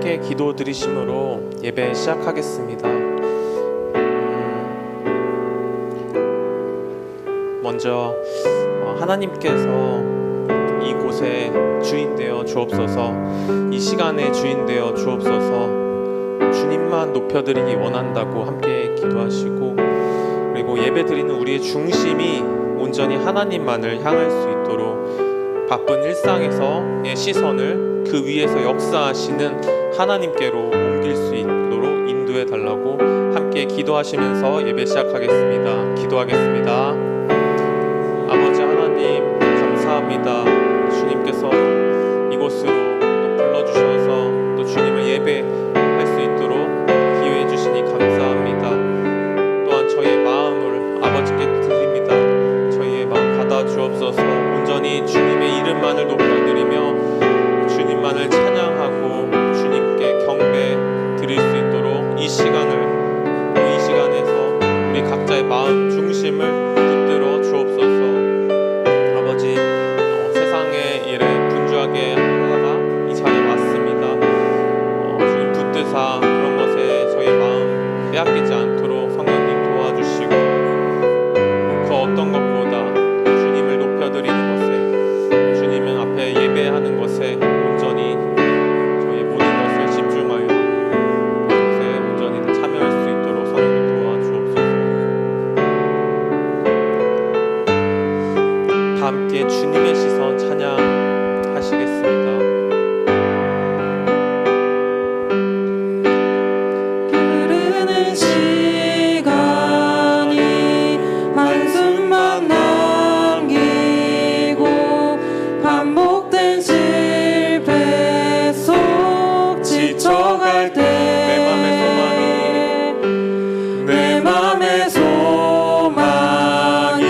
함께 기도 드리심으로 예배 시작하겠습니다. 먼저 하나님께서 이곳에 주인 되어 주옵소서, 이 시간에 주인 되어 주옵소서, 주님만 높여드리기 원한다고 함께 기도하시고, 그리고 예배 드리는 우리의 중심이 온전히 하나님만을 향할 수 있도록 바쁜 일상에서의 시선을 그 위에서 역사하시는 하나님께로 옮길 수 있도록 인도해 달라고 함께 기도하시면서 예배 시작하겠습니다. 기도하겠습니다. 아버지 하나님, 감사합니다. 주님께서 이곳으로 또 불러주셔서 또 주님을 예배할 수 있도록 기회해 주시니 감사합니다. 또한 저희의 마음을 아버지께 드립니다. 저희의 마음 받아 주옵소서. 온전히 주님의 이름만을 높여드리며 주님만을 찬양하고 주님께 경배 드릴 수 있도록 이 시간에서 우리 각자의 마음 중심을 붙들어 주옵소서. 아버지, 세상의 일에 분주하게 하다가 이 자리에 왔습니다. 주님 붙드사 그런 것에 저희의 마음 빼앗기지 않도록 성령님 도와주시고, 그 어떤 것보다 주님을 높여드리는 것에, 주님은 앞에 예배하는 것에 온전히 저희의 모든 것을 집중하여 그것에 온전히 참여할 수 있도록 성령님 도와주옵소서. 다 함께 주님의 시선 찬양하시겠습니다. 흐르는 시간이 한숨만 남기고 반복된 실패 속 지쳐갈 때 내 맘의 소망이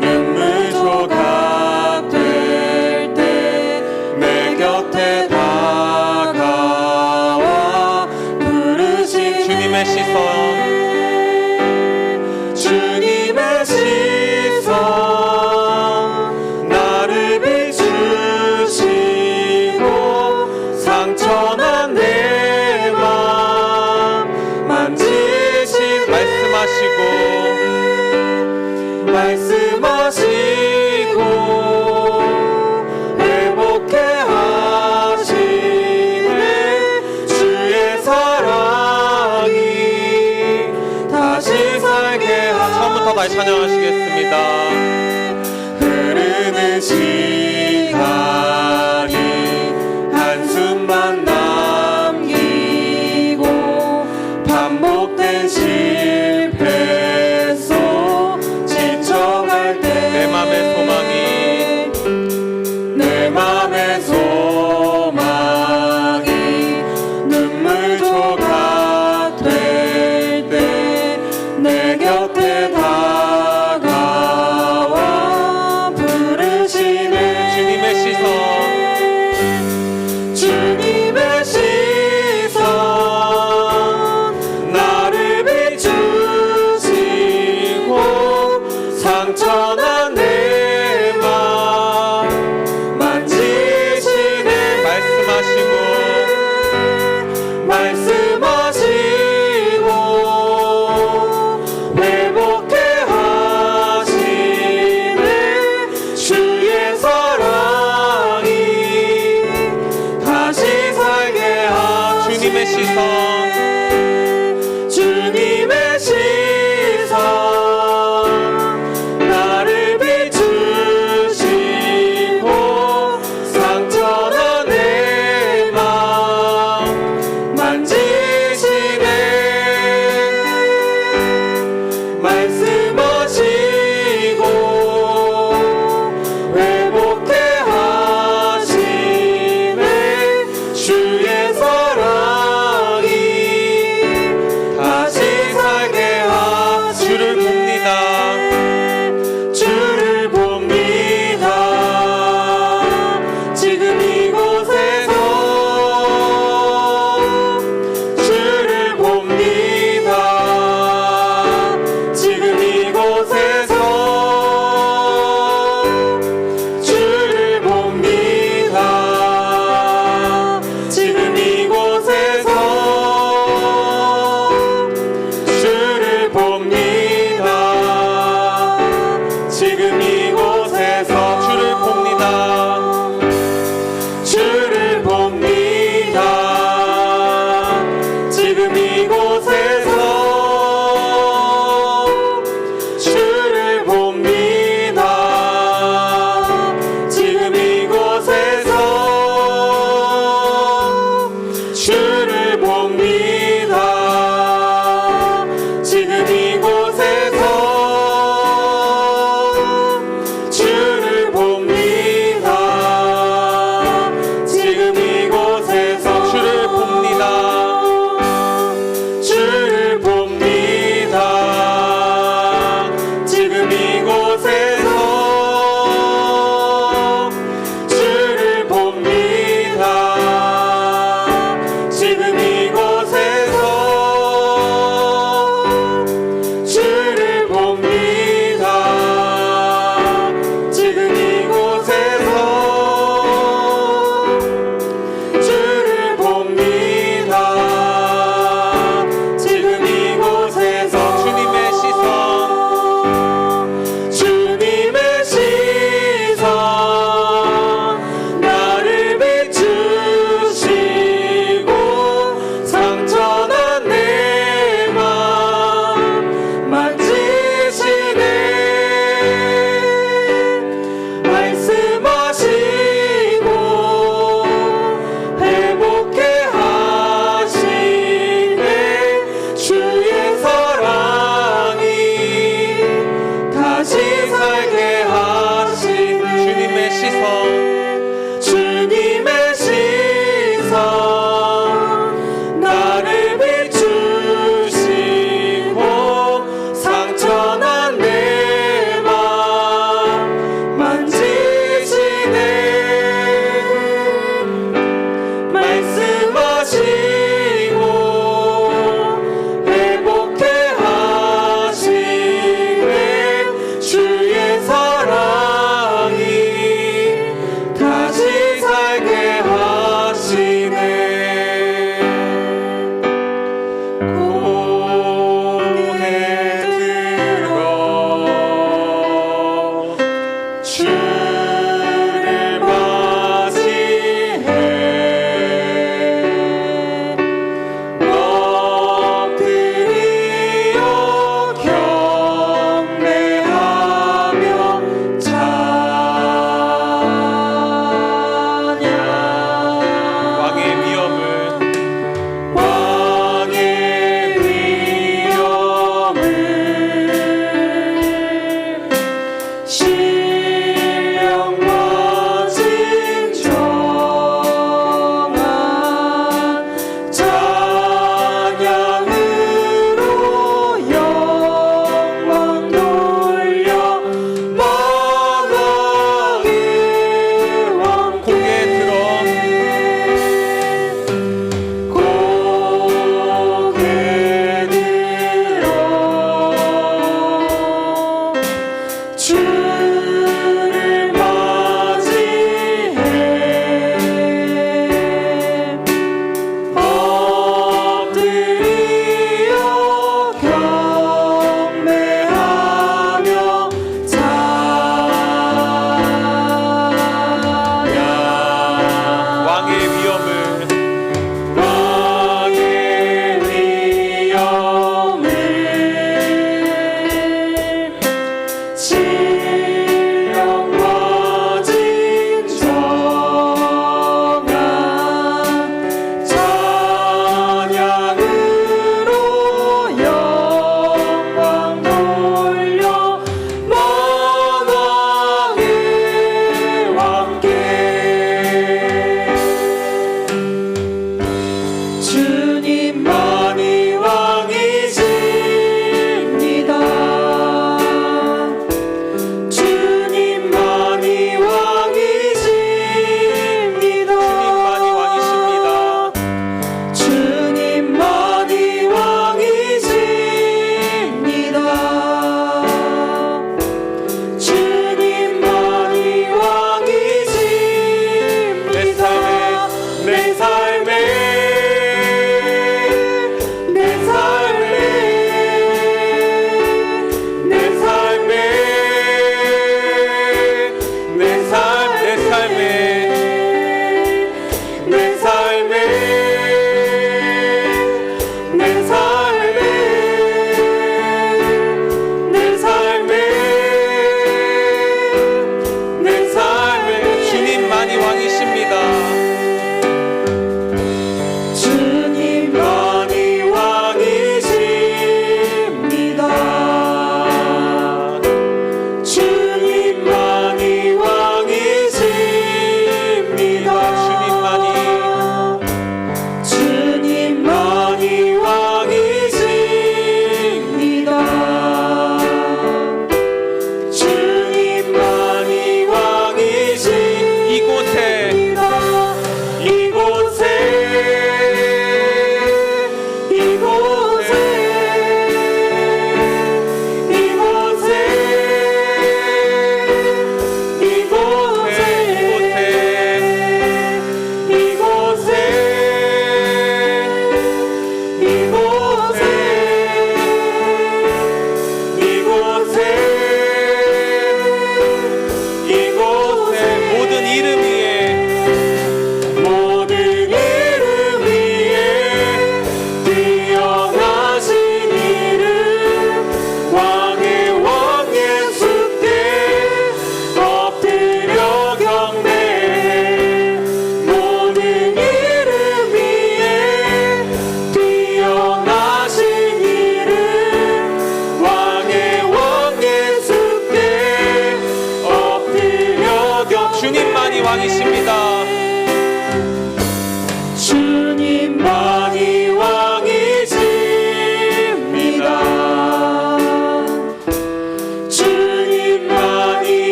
눈물 조각 될 때 내 곁에 다가와 부르시네. 주님의 시선, 주님의 시선 나를 비추시고 상처난 내 맘 만지시 말씀하시고 회복해 하시네. 주의 사랑이 다시 살게 하시네. 처음부터 다시 찬양하시겠습니다. 흐르는 시간이 한숨만 남기고 반복된 실패 속 지쳐갈 때 내 맘의 소망이 눈물 조각 될 때 내 곁에 다가와 부르시네. 주님의 시선, 주님의 시선 나를 비추시고 상처난 내 맘 만지시네. 말씀하시고 회복해 하시네. 주의 사랑이 다시 살게 하시네. 주님의 시선, 주님의 시선 나를 비추시고 상처난 내 맘 만지시네. 말씀하시고 회복해 하시네. 주의 사랑이 다시 살게 하시네. 주를 봅니다. 지금 이곳에서 주를 봅니다. 지금 이곳에서 주를 봅니다. 지금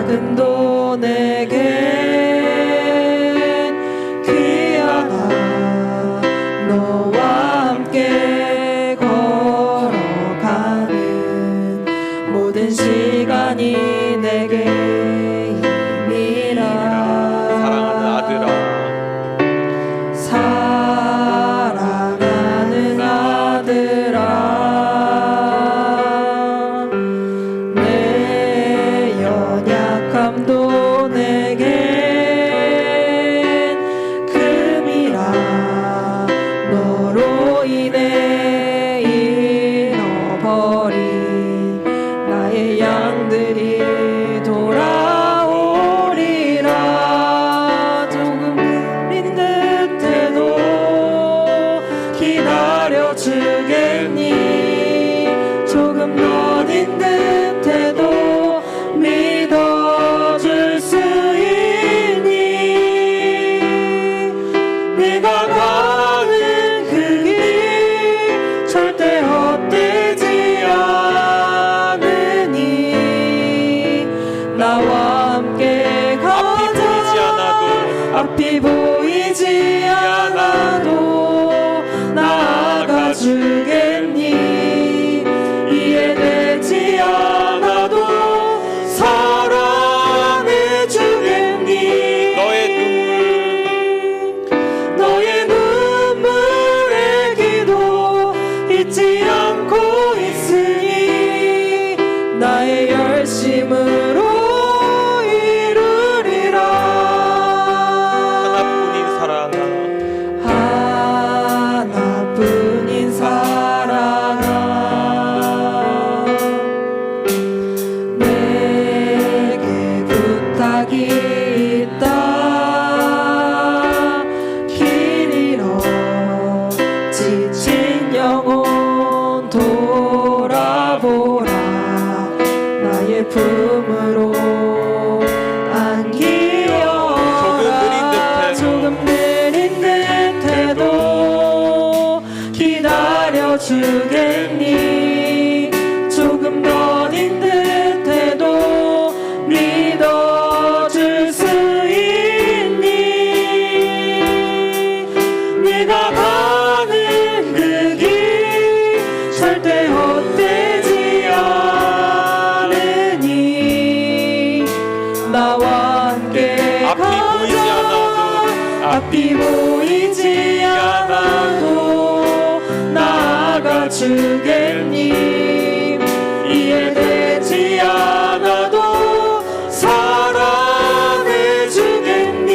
작은도 내겐 귀하다. 너와 함께 걸어가는 모든 시간이 내게 힘이라. 사랑하는 아들아, 사랑하는 아들아, 내 연약함도 내겐 금이라. 너로 인해 잃어버린 나의 양들이 돌아오리라. 조금 느린 듯해도 기다려주겠니? 조금 더딘 듯해도 믿어줄 수 있니? 네가 가는 그 길 절대 헛되지 않으니. 나와 함께 가자. 앞이 보이지 않아도 나아가주겠니? 이해되지 않아도 사랑해주겠니? 너의 눈물의 기도 잊지 않고 있으니 나의 열심으로 이루리라. 하나뿐인 사랑아, 하나뿐인 사랑아, 내게 부탁이 있다. 길 잃어 지친 영혼 돌아보라. 나의 품으로 안기어라. 조금 느린 듯해도 기다려주겠니? 조금 더딘 듯해도 믿어줄 수 있니? 네가 가는 그 길 절대 헛되지 않으니. 나와 함께 앞이 보이지 않아도 나아가주겠니? 이해되지 않아도 사랑해주겠니?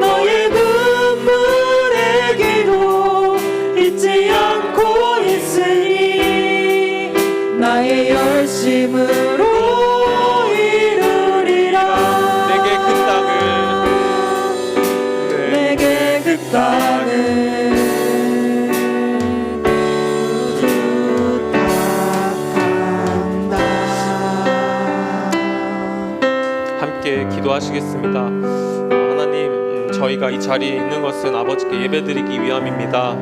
너의 눈물의 기도 잊지 않고 있으니 나의 열심으로 땅을 부탁한다. 함께 기도하시겠습니다. 하나님, 저희가 이 자리에 있는 것은 아버지께 예배드리기 위함입니다.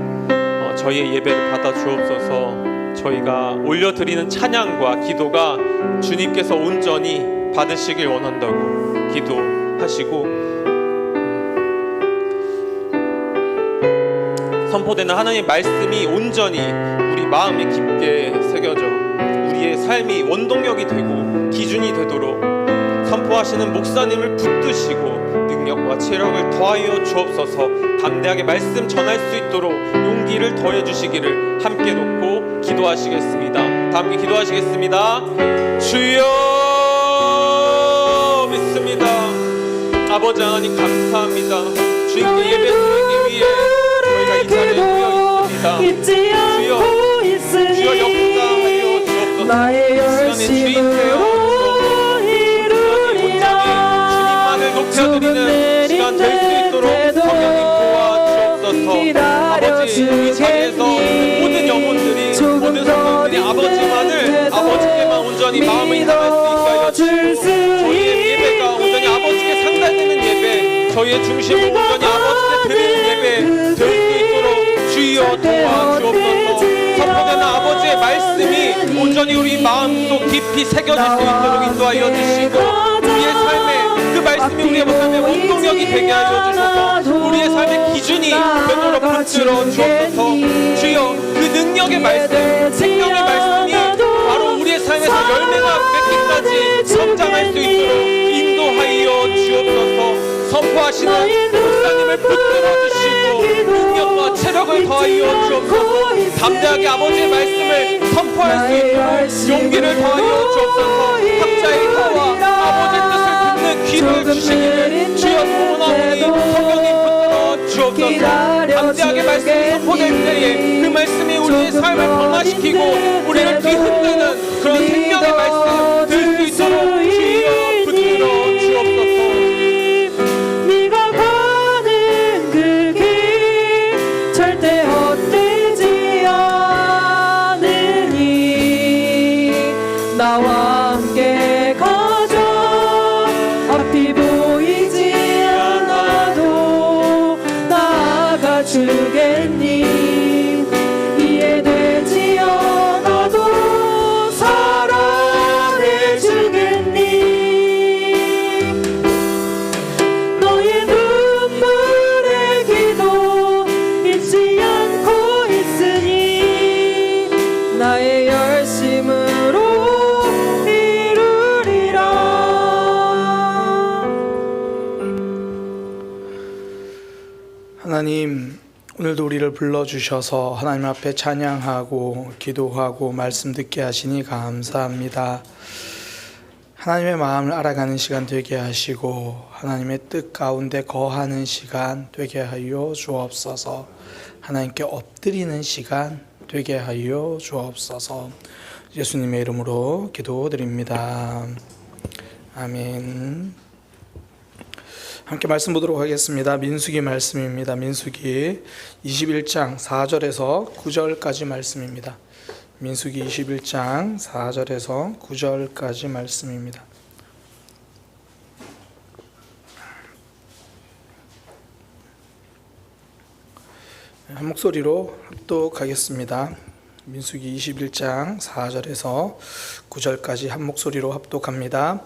저희의 예배를 받아 주옵소서. 저희가 올려드리는 찬양과 기도가 주님께서 온전히 받으시길 원한다고 기도하시고, 선포되는 하나님의 말씀이 온전히 우리 마음에 깊게 새겨져 우리의 삶이 원동력이 되고 기준이 되도록 선포하시는 목사님을 붙드시고 능력과 체력을 더하여 주옵소서. 담대하게 말씀 전할 수 있도록 용기를 더해 주시기를 함께 놓고 기도하시겠습니다. 다 함께 기도하시겠습니다. 주여 믿습니다. 아버지 하나님 감사합니다. 주님께 예배 드리기 위해 저희가 이 자리에 모여 있습니다. 주여 역사하여 주옵소서. 나의 열심으로 이루리라. 주님만을 높여드리는 시간 될 수 있도록 성령님 도와주옵소서. 아버지, 이 자리에서 모든 영혼들이 모든 성도들이 아버지만을 아버지께만 온전히 마음을 향할 수 있게 하여 주시고, 저희의 예배가 온전히 아버지께 상달되는 예배, 저희의 중심을 온전히 아버지께 드리는 예배 될 수 있도록 주여 도와주옵소서. 선포되는 아버지의 말씀이 온전히 우리 마음속 깊이 깊이 새겨질 수 있도록 인도하여 주시고 우리의 삶에 그 말씀이 우리의 삶의 원동력이 되게 하여 주셔서 우리의 삶의 기준이 되도록 붙들어 주옵소서. 주여 그 능력의 말씀, 생명의 말씀이 바로 우리의 삶에서 열매가 맺기까지 성장할 수 있도록 인도하여 주옵소서. 선포하시는 목사님을 붙들어 주시고 능력과 체력을 더하여 주옵소서. 담대하게 아버지의 말씀을 선포할 수 있도록 용기를 더하여 주옵소서. 각자의 혀와 아버지의 뜻을 듣는 귀를 주시기를 주여 소원하오니 성령님 붙들어 주옵소서. 담대하게 말씀이 선포될 때에 그 말씀이 우리의 삶을 변화시키고 우리를 뒤흔드는 그런 생명의 말씀 들 수 있도록 주여 붙들어 주옵소서. 네가 가는 그 길 절대 헛되지 않으니 나와 함께 가자. 앞이 보이지 않아도 나아가 주겠니. 이해되지 않아도 사랑해 주겠니. 너의 눈물의 기도 잊지 않고 있으니 나의 열심으로 이루리라. 하나님, 오늘도 우리를 불러주셔서 하나님 앞에 찬양하고 기도하고 말씀 듣게 하시니 감사합니다. 하나님의 마음을 알아가는 시간 되게 하시고 하나님의 뜻 가운데 거하는 시간 되게 하여 주옵소서. 하나님께 엎드리는 시간 되게 하여 주옵소서. 예수님의 이름으로 기도드립니다. 아멘. 함께 말씀 보도록 하겠습니다. 민수기 말씀입니다. 민수기 21장 4절에서 9절까지 말씀입니다. 민수기 21장 4절에서 9절까지 말씀입니다. 한 목소리로 합독하겠습니다. 민수기 21장 4절에서 9절까지 한 목소리로 합독합니다.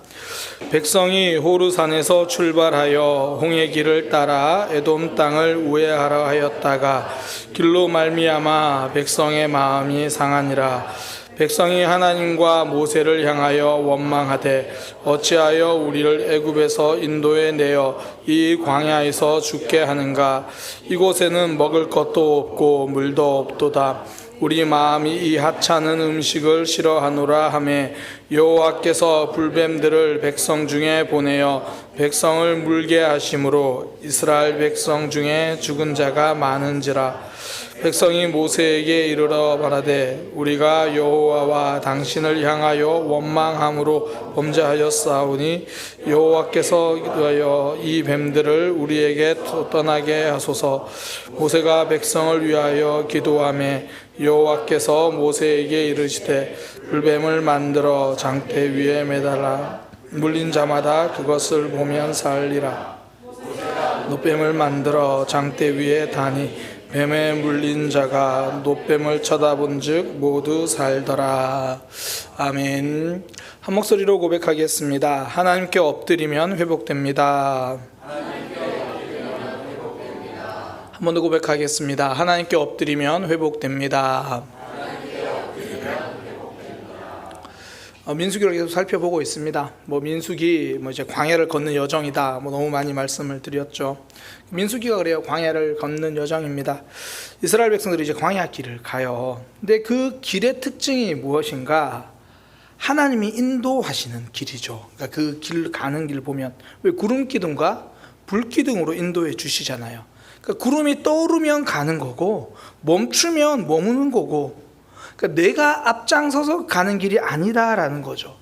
백성이 호르산에서 출발하여 홍해 길을 따라 에돔 땅을 우회하러 하였다가 길로 말미암아 백성의 마음이 상하니라. 백성이 하나님과 모세를 향하여 원망하되 어찌하여 우리를 애굽에서 인도에 내어 이 광야에서 죽게 하는가. 이곳에는 먹을 것도 없고 물도 없도다. 우리 마음이 이 하찮은 음식을 싫어하노라 하매 여호와께서 불뱀들을 백성 중에 보내어 백성을 물게 하심으로 이스라엘 백성 중에 죽은 자가 많은지라. 백성이 모세에게 이르러 말하되 우리가 여호와와 당신을 향하여 원망함으로 범죄하였사오니 여호와께서 기도하여 이 뱀들을 우리에게 떠나게 하소서. 모세가 백성을 위하여 기도하매 여호와께서 모세에게 이르시되 불뱀을 만들어 장대 위에 매달아 물린 자마다 그것을 보면 살리라. 노뱀을 만들어 장대 위에 다니 뱀에 물린 자가 노뱀을 쳐다본 즉 모두 살더라. 아멘. 한 목소리로 고백하겠습니다. 하나님께 엎드리면 회복됩니다. 한 번 더 고백하겠습니다. 하나님께 엎드리면 회복됩니다. 민수기를 계속 살펴보고 있습니다. 민수기 이제 광야를 걷는 여정이다. 너무 많이 말씀을 드렸죠. 민수기가 그래요. 광야를 걷는 여정입니다. 이스라엘 백성들이 이제 광야 길을 가요. 근데 그 길의 특징이 무엇인가? 하나님이 인도하시는 길이죠. 그러니까 그 길 가는 길 보면 왜 구름 기둥과 불 기둥으로 인도해 주시잖아요. 그러니까 구름이 떠오르면 가는 거고 멈추면 머무는 거고. 그러니까 내가 앞장서서 가는 길이 아니다라는 거죠.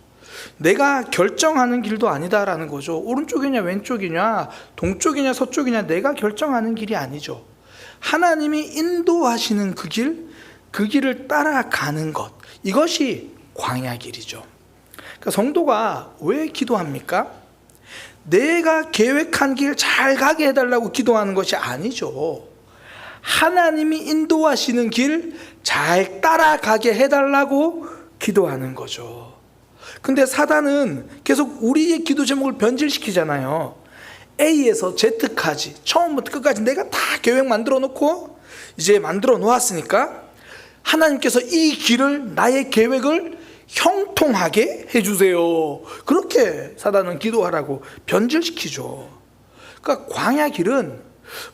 내가 결정하는 길도 아니다라는 거죠. 오른쪽이냐 왼쪽이냐 동쪽이냐 서쪽이냐 내가 결정하는 길이 아니죠. 하나님이 인도하시는 그 길을 따라가는 것, 이것이 광야 길이죠. 그러니까 성도가 왜 기도합니까? 내가 계획한 길 잘 가게 해달라고 기도하는 것이 아니죠. 하나님이 인도하시는 길 잘 따라가게 해달라고 기도하는 거죠. 근데 사단은 계속 우리의 기도 제목을 변질시키잖아요. A에서 Z까지 처음부터 끝까지 내가 다 계획 만들어 놓고 이제 만들어 놓았으니까 하나님께서 이 길을, 나의 계획을 형통하게 해주세요. 그렇게 사단은 기도하라고 변질시키죠. 그러니까 광야 길은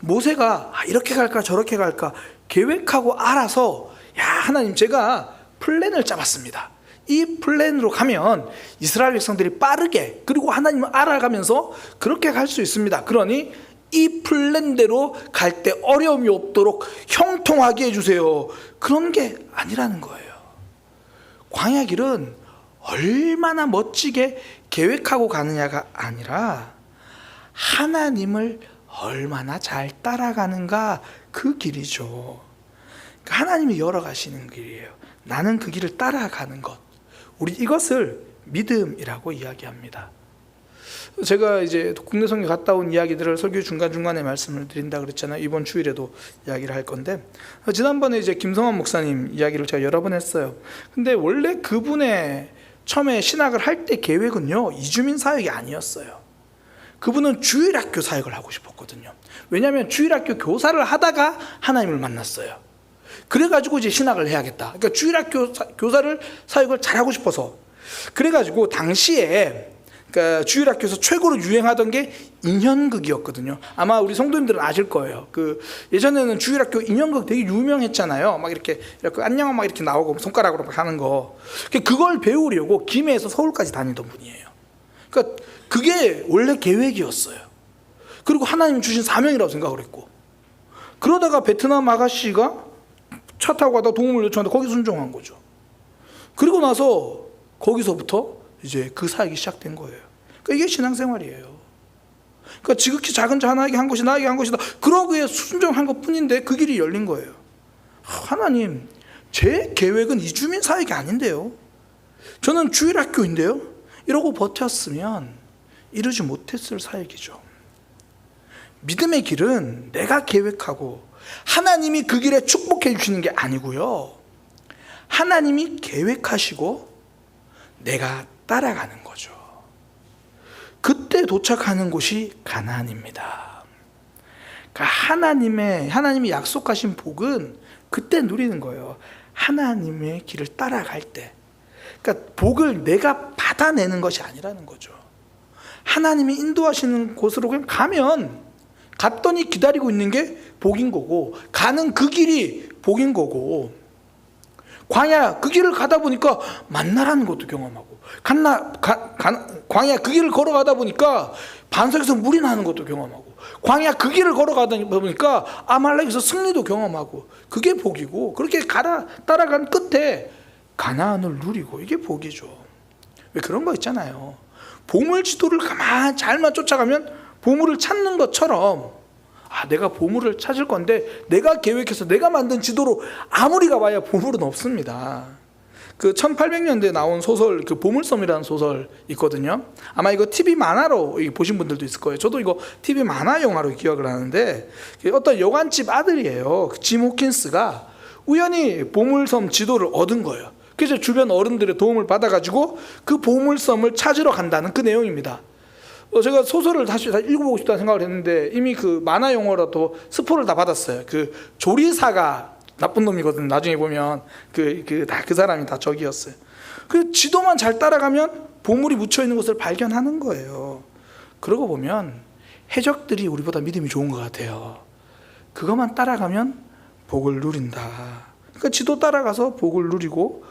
모세가 이렇게 갈까 저렇게 갈까 계획하고 알아서, 야, 하나님 제가 플랜을 짜봤습니다. 이 플랜으로 가면 이스라엘 백성들이 빠르게, 그리고 하나님을 알아가면서 그렇게 갈 수 있습니다. 그러니 이 플랜대로 갈 때 어려움이 없도록 형통하게 해주세요. 그런 게 아니라는 거예요. 광야 길은 얼마나 멋지게 계획하고 가느냐가 아니라 하나님을 얼마나 잘 따라가는가, 그 길이죠. 그러니까 하나님이 열어가시는 길이에요. 나는 그 길을 따라가는 것, 우리 이것을 믿음이라고 이야기합니다. 제가 이제 국내 선교 갔다 온 이야기들을 설교 중간중간에 말씀을 드린다 그랬잖아요. 이번 주일에도 이야기를 할 건데, 지난번에 이제 김성환 목사님 이야기를 제가 여러 번 했어요. 근데 원래 그분의 처음에 신학을 할 때 계획은요, 이주민 사역이 아니었어요. 그분은 주일학교 사역을 하고 싶었거든요. 왜냐하면 주일학교 교사를 하다가 하나님을 만났어요. 그래가지고 이제 신학을 해야겠다. 그러니까 주일학교 교사를 사역을 잘하고 싶어서. 그래가지고 당시에 그러니까 주일학교에서 최고로 유행하던 게 인형극이었거든요. 아마 우리 성도님들은 아실 거예요. 그 예전에는 주일학교 인형극 되게 유명했잖아요. 막 이렇게 안녕 막 이렇게 나오고 손가락으로 막 하는 거. 그걸 배우려고 김해에서 서울까지 다니던 분이에요. 그러니까 그게 원래 계획이었어요. 그리고 하나님 주신 사명이라고 생각을 했고, 그러다가 베트남 아가씨가 차 타고 가다 도움을 요청하는데 거기 순종한 거죠. 그리고 나서 거기서부터 이제 그 사역이 시작된 거예요. 그러니까 이게 신앙생활이에요. 그러니까 지극히 작은 자 하나에게 한 것이 나에게 한 것이다. 그러기에 순종한 것 뿐인데 그 길이 열린 거예요. 하나님, 제 계획은 이주민 사역이 아닌데요. 저는 주일학교인데요. 이러고 버텼으면 이루지 못했을 사역이죠. 믿음의 길은 내가 계획하고 하나님이 그 길에 축복해 주시는 게 아니고요. 하나님이 계획하시고 내가 따라가는 거죠. 그때 도착하는 곳이 가나안입니다. 그러니까 하나님이 약속하신 복은 그때 누리는 거예요. 하나님의 길을 따라갈 때. 그러니까 복을 내가 받아내는 것이 아니라는 거죠. 하나님이 인도하시는 곳으로 그냥 갔더니 기다리고 있는 게 복인 거고, 가는 그 길이 복인 거고, 광야 그 길을 가다 보니까 만나라는 것도 경험하고, 광야 그 길을 걸어가다 보니까 반석에서 물이 나는 것도 경험하고, 광야 그 길을 걸어가다 보니까 아말렉에서 승리도 경험하고, 그게 복이고, 그렇게 따라간 끝에 가나안을 누리고, 이게 복이죠. 왜 그런 거 있잖아요. 보물 지도를 가만 잘만 쫓아가면 보물을 찾는 것처럼, 내가 보물을 찾을 건데 내가 계획해서 내가 만든 지도로 아무리 가봐야 보물은 없습니다. 그 1800년대에 나온 소설, 그 보물섬이라는 소설 있거든요. 아마 이거 TV 만화로 보신 분들도 있을 거예요. 저도 이거 TV 만화 영화로 기억을 하는데, 어떤 여관집 아들이에요. 짐 호킨스가 우연히 보물섬 지도를 얻은 거예요. 그래서 주변 어른들의 도움을 받아가지고 그 보물섬을 찾으러 간다는 그 내용입니다. 제가 소설을 다시 읽어보고 싶다는 생각을 했는데 이미 그 만화 용어라도 스포를 다 받았어요. 그 조리사가 나쁜 놈이거든요. 나중에 보면 그 사람이 다 적이었어요. 그 지도만 잘 따라가면 보물이 묻혀 있는 곳을 발견하는 거예요. 그러고 보면 해적들이 우리보다 믿음이 좋은 것 같아요. 그것만 따라가면 복을 누린다. 그러니까 지도 따라가서 복을 누리고,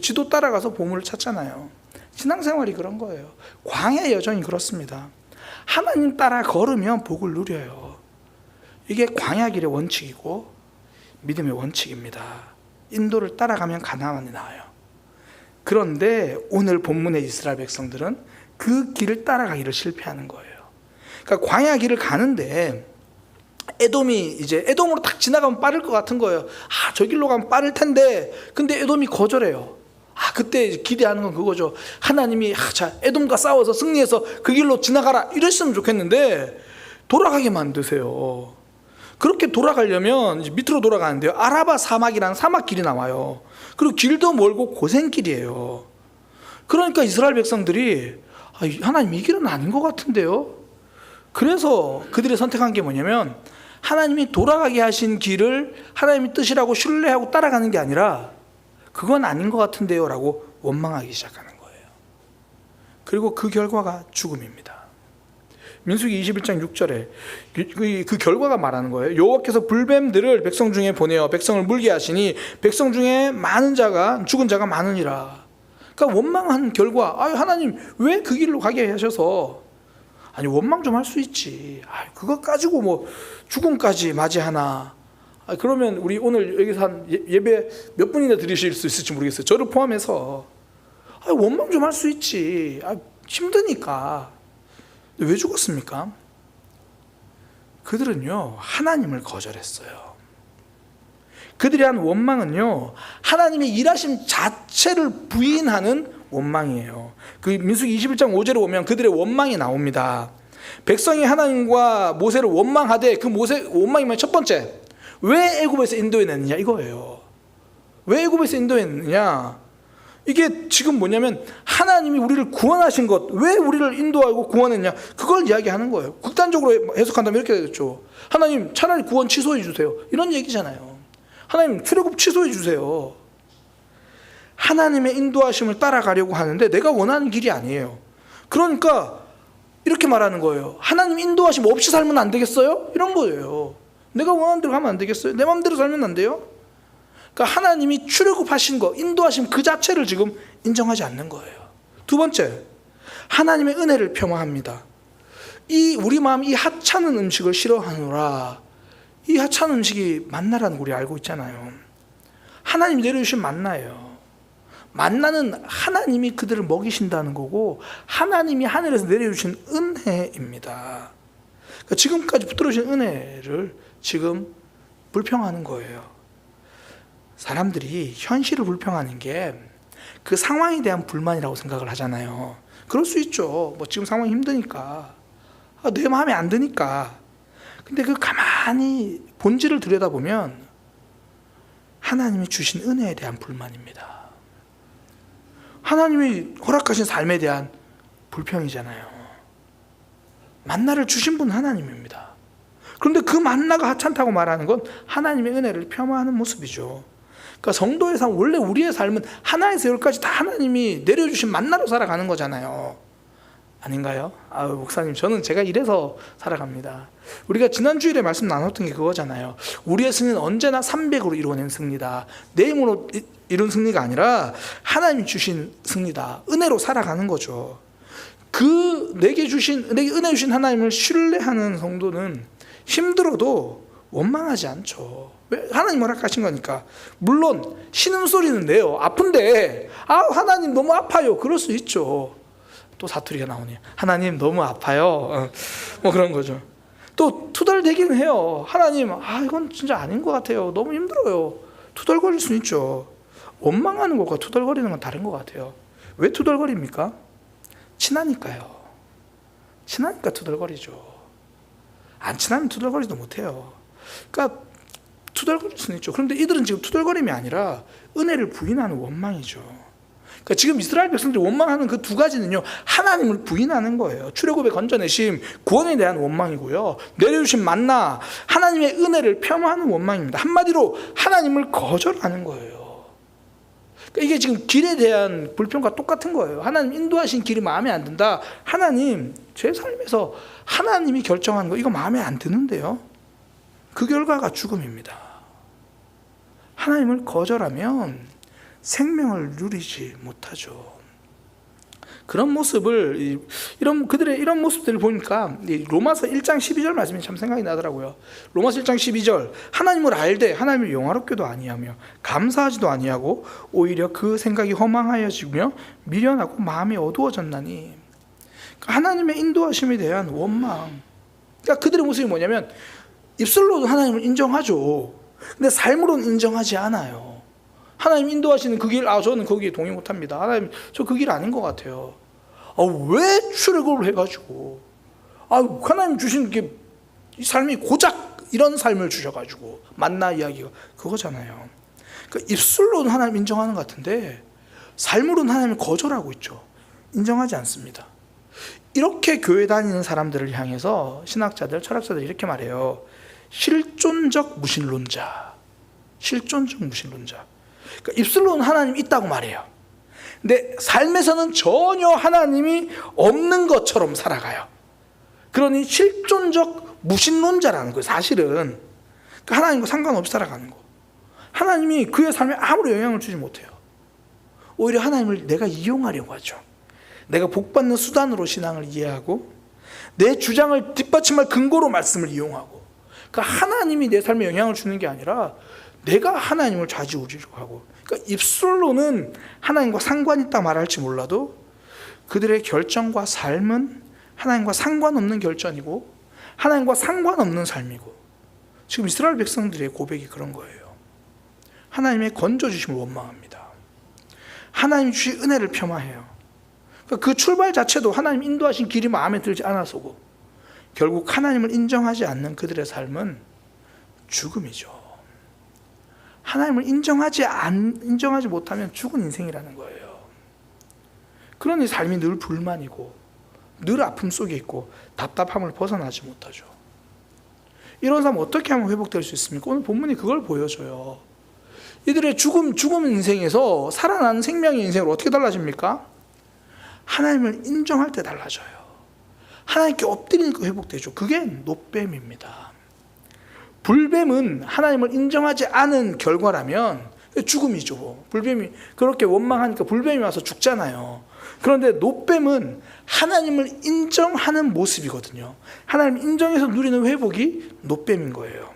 지도 따라가서 보물을 찾잖아요. 신앙생활이 그런 거예요. 광야 여정이 그렇습니다. 하나님 따라 걸으면 복을 누려요. 이게 광야 길의 원칙이고 믿음의 원칙입니다. 인도를 따라가면 가나안이 나와요. 그런데 오늘 본문의 이스라엘 백성들은 그 길을 따라가기를 실패하는 거예요. 그러니까 광야 길을 가는데 에돔으로 딱 지나가면 빠를 것 같은 거예요. 저 길로 가면 빠를 텐데, 근데 에돔이 거절해요. 그때 기대하는 건 그거죠. 하나님이 에돔과 싸워서 승리해서 그 길로 지나가라 이랬으면 좋겠는데 돌아가게 만드세요. 그렇게 돌아가려면 이제 밑으로 돌아가는데요. 아라바 사막이라는 사막길이 나와요. 그리고 길도 멀고 고생길이에요. 그러니까 이스라엘 백성들이 하나님 이 길은 아닌 것 같은데요. 그래서 그들이 선택한 게 뭐냐면 하나님이 돌아가게 하신 길을 하나님의 뜻이라고 신뢰하고 따라가는 게 아니라 그건 아닌 것 같은데요 라고 원망하기 시작하는 거예요. 그리고 그 결과가 죽음입니다. 민수기 21장 6절에 그 결과가 말하는 거예요. 여호와께서 불뱀들을 백성 중에 보내어 백성을 물게 하시니 백성 중에 많은 자가 죽은 자가 많으니라. 그러니까 원망한 결과, 하나님 왜 그 길로 가게 하셔서, 아니 원망 좀 할 수 있지. 그거 가지고 뭐 죽음까지 맞이하나. 그러면 우리 오늘 여기서 한 예배 몇 분이나 드리실 수 있을지 모르겠어요. 저를 포함해서 원망 좀 할 수 있지. 힘드니까. 왜 죽었습니까? 그들은요 하나님을 거절했어요. 그들이 한 원망은요 하나님의 일하심 자체를 부인하는 원망이에요. 그 민수기 21장 5절에 보면 그들의 원망이 나옵니다. 백성이 하나님과 모세를 원망하되 그 모세 원망이면 첫 번째, 왜 애굽에서 인도해냈느냐 이거예요. 왜 애굽에서 인도했느냐? 이게 지금 뭐냐면 하나님이 우리를 구원하신 것, 왜 우리를 인도하고 구원했냐, 그걸 이야기하는 거예요. 극단적으로 해석한다면 이렇게 되겠죠. 하나님 차라리 구원 취소해 주세요, 이런 얘기잖아요. 하나님 출애굽 취소해 주세요. 하나님의 인도하심을 따라가려고 하는데 내가 원하는 길이 아니에요. 그러니까 이렇게 말하는 거예요. 하나님 인도하심 없이 살면 안 되겠어요? 이런 거예요. 내가 원하는 대로 가면 안 되겠어요? 내 마음대로 살면 안 돼요? 그러니까 하나님이 출애굽하신 거, 인도하심 그 자체를 지금 인정하지 않는 거예요. 두 번째, 하나님의 은혜를 폄하합니다. 우리 마음이 이 하찮은 음식을 싫어하노라. 이 하찮은 음식이 만나라는 거 우리 알고 있잖아요. 하나님이 내려주신 만나예요. 만나는 하나님이 그들을 먹이신다는 거고 하나님이 하늘에서 내려주신 은혜입니다. 그러니까 지금까지 붙들어주신 은혜를 지금 불평하는 거예요. 사람들이 현실을 불평하는 게 그 상황에 대한 불만이라고 생각을 하잖아요. 그럴 수 있죠. 뭐 지금 상황이 힘드니까, 내 마음에 안 드니까. 근데 그 가만히 본질을 들여다보면 하나님이 주신 은혜에 대한 불만입니다. 하나님이 허락하신 삶에 대한 불평이잖아요. 만나를 주신 분은 하나님입니다. 그런데 그 만나가 하찮다고 말하는 건 하나님의 은혜를 폄하하는 모습이죠. 그러니까 성도의 삶, 원래 우리의 삶은 하나에서 열까지 다 하나님이 내려주신 만나로 살아가는 거잖아요. 아닌가요? 목사님, 저는 제가 이래서 살아갑니다. 우리가 지난 주일에 말씀 나눴던 게 그거잖아요. 우리의 승리는 언제나 300으로 이루어낸 승리다. 내 힘으로 이룬 승리가 아니라 하나님이 주신 승리다. 은혜로 살아가는 거죠. 내게 은혜 주신 하나님을 신뢰하는 성도는 힘들어도 원망하지 않죠. 왜? 하나님 허락하신 거니까. 물론 신음소리는 내요. 아픈데 하나님 너무 아파요, 그럴 수 있죠. 또 사투리가 나오네요. 하나님 너무 아파요, 뭐 그런 거죠. 또 투덜대기는 해요. 하나님 이건 진짜 아닌 것 같아요, 너무 힘들어요. 투덜거릴 수 있죠. 원망하는 것과 투덜거리는 건 다른 것 같아요. 왜 투덜거립니까? 친하니까요. 친하니까 투덜거리죠. 안 친하면 투덜거리지도 못해요. 그러니까 투덜거릴 수는 있죠. 그런데 이들은 지금 투덜거림이 아니라 은혜를 부인하는 원망이죠. 그러니까 지금 이스라엘 백성들이 원망하는 그 두 가지는요, 하나님을 부인하는 거예요. 출애굽의 건져내심, 구원에 대한 원망이고요, 내려주신 만나, 하나님의 은혜를 폄하하는 원망입니다. 한마디로 하나님을 거절하는 거예요. 그러니까 이게 지금 길에 대한 불평과 똑같은 거예요. 하나님 인도하신 길이 마음에 안 든다. 하나님, 제 삶에서 하나님이 결정하는 거 이거 마음에 안 드는데요. 그 결과가 죽음입니다. 하나님을 거절하면 생명을 누리지 못하죠. 그런 모습을, 그들의 이런 모습들을 보니까 로마서 1장 12절 말씀이 참 생각이 나더라고요. 로마서 1장 12절, 하나님을 알되 하나님을 영화롭게도 아니하며 감사하지도 아니하고 오히려 그 생각이 허망하여지며 미련하고 마음이 어두워졌나니. 그러니까 하나님의 인도하심에 대한 원망. 그러니까 그들의 모습이 뭐냐면 입술로도 하나님을 인정하죠. 근데 삶으로는 인정하지 않아요. 하나님 인도하시는 그 길, 저는 거기에 동의 못합니다. 하나님, 저 그 길 아닌 것 같아요. 왜 출애굽을 해가지고, 하나님 주신 게 이 삶이 고작 이런 삶을 주셔가지고 만나 이야기가 그거잖아요. 그러니까 입술로는 하나님 인정하는 것 같은데 삶으로는 하나님을 거절하고 있죠. 인정하지 않습니다. 이렇게 교회 다니는 사람들을 향해서 신학자들, 철학자들이 이렇게 말해요. 실존적 무신론자. 실존적 무신론자. 그러니까 입술로는 하나님이 있다고 말해요. 근데 삶에서는 전혀 하나님이 없는 것처럼 살아가요. 그러니 실존적 무신론자라는 거예요. 사실은 그러니까 하나님과 상관없이 살아가는 거. 하나님이 그의 삶에 아무런 영향을 주지 못해요. 오히려 하나님을 내가 이용하려고 하죠. 내가 복받는 수단으로 신앙을 이해하고 내 주장을 뒷받침할 근거로 말씀을 이용하고, 그러니까 하나님이 내 삶에 영향을 주는 게 아니라 내가 하나님을 좌지우지로 하고, 그러니까 입술로는 하나님과 상관 있다 말할지 몰라도 그들의 결정과 삶은 하나님과 상관없는 결정이고 하나님과 상관없는 삶이고, 지금 이스라엘 백성들의 고백이 그런 거예요. 하나님의 건져주심을 원망합니다. 하나님 주신 은혜를 폄하해요. 그러니까 그 출발 자체도 하나님 인도하신 길이 마음에 들지 않아서고, 결국 하나님을 인정하지 않는 그들의 삶은 죽음이죠. 하나님을 인정하지 못하면 죽은 인생이라는 거예요. 그러니 삶이 늘 불만이고 늘 아픔 속에 있고 답답함을 벗어나지 못하죠. 이런 삶 어떻게 하면 회복될 수 있습니까? 오늘 본문이 그걸 보여줘요. 이들의 죽음 인생에서 살아나는 생명의 인생으로 어떻게 달라집니까? 하나님을 인정할 때 달라져요. 하나님께 엎드리니까 회복되죠. 그게 노뱀입니다. 불뱀은 하나님을 인정하지 않은 결과라면 죽음이죠. 불뱀이 그렇게 원망하니까 불뱀이 와서 죽잖아요. 그런데 노뱀은 하나님을 인정하는 모습이거든요. 하나님 인정해서 누리는 회복이 노뱀인 거예요.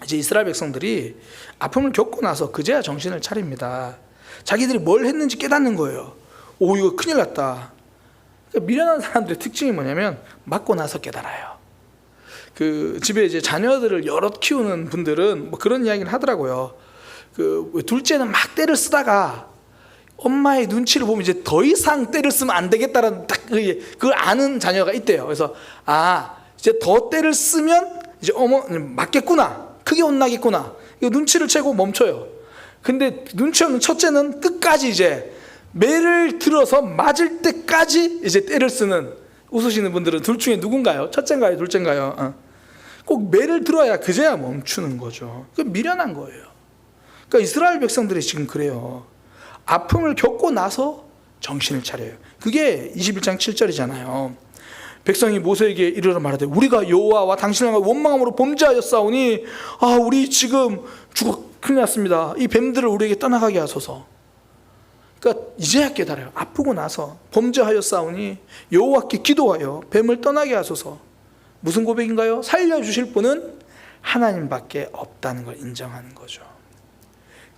이제 이스라엘 백성들이 아픔을 겪고 나서 그제야 정신을 차립니다. 자기들이 뭘 했는지 깨닫는 거예요. 오, 이거 큰일 났다. 그러니까 미련한 사람들의 특징이 뭐냐면 맞고 나서 깨달아요. 그 집에 이제 자녀들을 여럿 키우는 분들은 뭐 그런 이야기를 하더라고요. 그 둘째는 막 때를 쓰다가 엄마의 눈치를 보면 이제 더 이상 때를 쓰면 안 되겠다라는 딱 그걸 아는 자녀가 있대요. 그래서 이제 더 때를 쓰면 이제 맞겠구나, 크게 혼나겠구나, 이거 눈치를 채고 멈춰요. 근데 눈치 없는 첫째는 끝까지 이제 매를 들어서 맞을 때까지 이제 때를 쓰는, 웃으시는 분들은 둘 중에 누군가요? 첫째인가요? 둘째인가요? 꼭 매를 들어야 그제야 멈추는 거죠. 그 미련한 거예요. 그러니까 이스라엘 백성들이 지금 그래요. 아픔을 겪고 나서 정신을 차려요. 그게 21장 7절이잖아요. 백성이 모세에게 이르러 말하되 우리가 여호와와 당신을 향하여 원망함으로 범죄하였사오니 우리 지금 큰일 났습니다. 이 뱀들을 우리에게 떠나가게 하소서. 그러니까 이제야 깨달아요. 아프고 나서 범죄하였사오니 여호와께 기도하여 뱀을 떠나게 하소서. 무슨 고백인가요? 살려주실 분은 하나님밖에 없다는 걸 인정하는 거죠.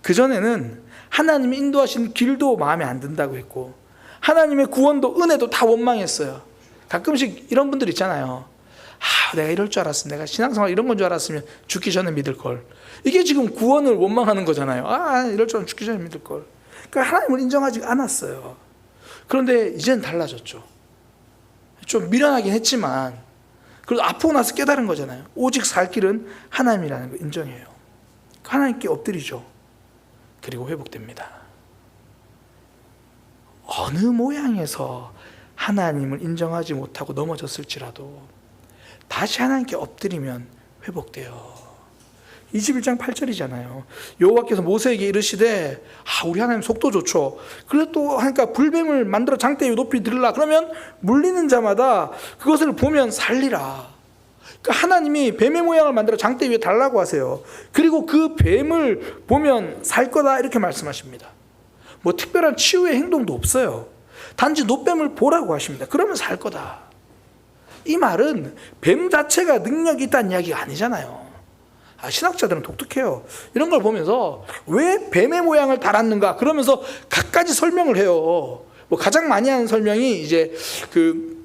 그전에는 하나님이 인도하신 길도 마음에 안 든다고 했고 하나님의 구원도 은혜도 다 원망했어요. 가끔씩 이런 분들 있잖아요. 내가 이럴 줄 알았으면, 내가 신앙생활 이런 건 줄 알았으면 죽기 전에 믿을 걸. 이게 지금 구원을 원망하는 거잖아요. 이럴 줄 알았으면 죽기 전에 믿을 걸. 그러니까 하나님을 인정하지 않았어요. 그런데 이제는 달라졌죠. 좀 미련하긴 했지만 그래도 아프고 나서 깨달은 거잖아요. 오직 살 길은 하나님이라는 거 인정해요. 하나님께 엎드리죠. 그리고 회복됩니다. 어느 모양에서 하나님을 인정하지 못하고 넘어졌을지라도 다시 하나님께 엎드리면 회복돼요. 21장 8절이잖아요. 여호와께서 모세에게 이르시되 우리 하나님 속도 좋죠. 그래도 또 하니까 불뱀을 만들어 장대 위에 높이 들으라. 그러면 물리는 자마다 그것을 보면 살리라. 그러니까 하나님이 뱀의 모양을 만들어 장대 위에 달라고 하세요. 그리고 그 뱀을 보면 살 거다 이렇게 말씀하십니다. 뭐 특별한 치유의 행동도 없어요. 단지 노뱀을 보라고 하십니다. 그러면 살 거다. 이 말은 뱀 자체가 능력이 있다는 이야기가 아니잖아요. 신학자들은 독특해요. 이런 걸 보면서 왜 뱀의 모양을 달았는가 그러면서 갖가지 설명을 해요. 뭐 가장 많이 하는 설명이 이제 그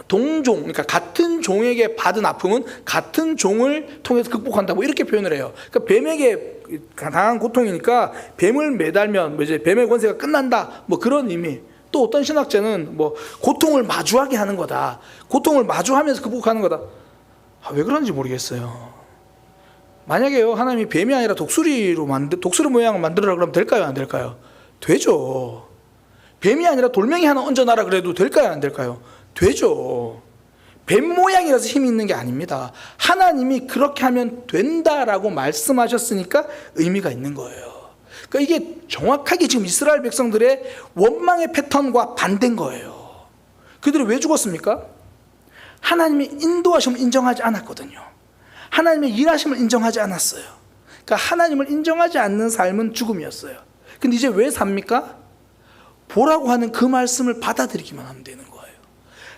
동종, 그러니까 같은 종에게 받은 아픔은 같은 종을 통해서 극복한다, 뭐 이렇게 표현을 해요. 그러니까 뱀에게 당한 고통이니까 뱀을 매달면 이제 뱀의 권세가 끝난다, 뭐 그런 의미. 또 어떤 신학자는 뭐 고통을 마주하게 하는 거다, 고통을 마주하면서 극복하는 거다. 왜 그런지 모르겠어요. 만약에요, 하나님이 뱀이 아니라 독수리 모양을 만들어라 그러면 될까요, 안 될까요? 되죠. 뱀이 아니라 돌멩이 하나 얹어놔라 그래도 될까요, 안 될까요? 되죠. 뱀 모양이라서 힘이 있는 게 아닙니다. 하나님이 그렇게 하면 된다라고 말씀하셨으니까 의미가 있는 거예요. 그러니까 이게 정확하게 지금 이스라엘 백성들의 원망의 패턴과 반대인 거예요. 그들이 왜 죽었습니까? 하나님의 인도하심을 인정하지 않았거든요. 하나님의 일하심을 인정하지 않았어요. 그러니까 하나님을 인정하지 않는 삶은 죽음이었어요. 근데 이제 왜 삽니까? 보라고 하는 그 말씀을 받아들이기만 하면 되는 거예요.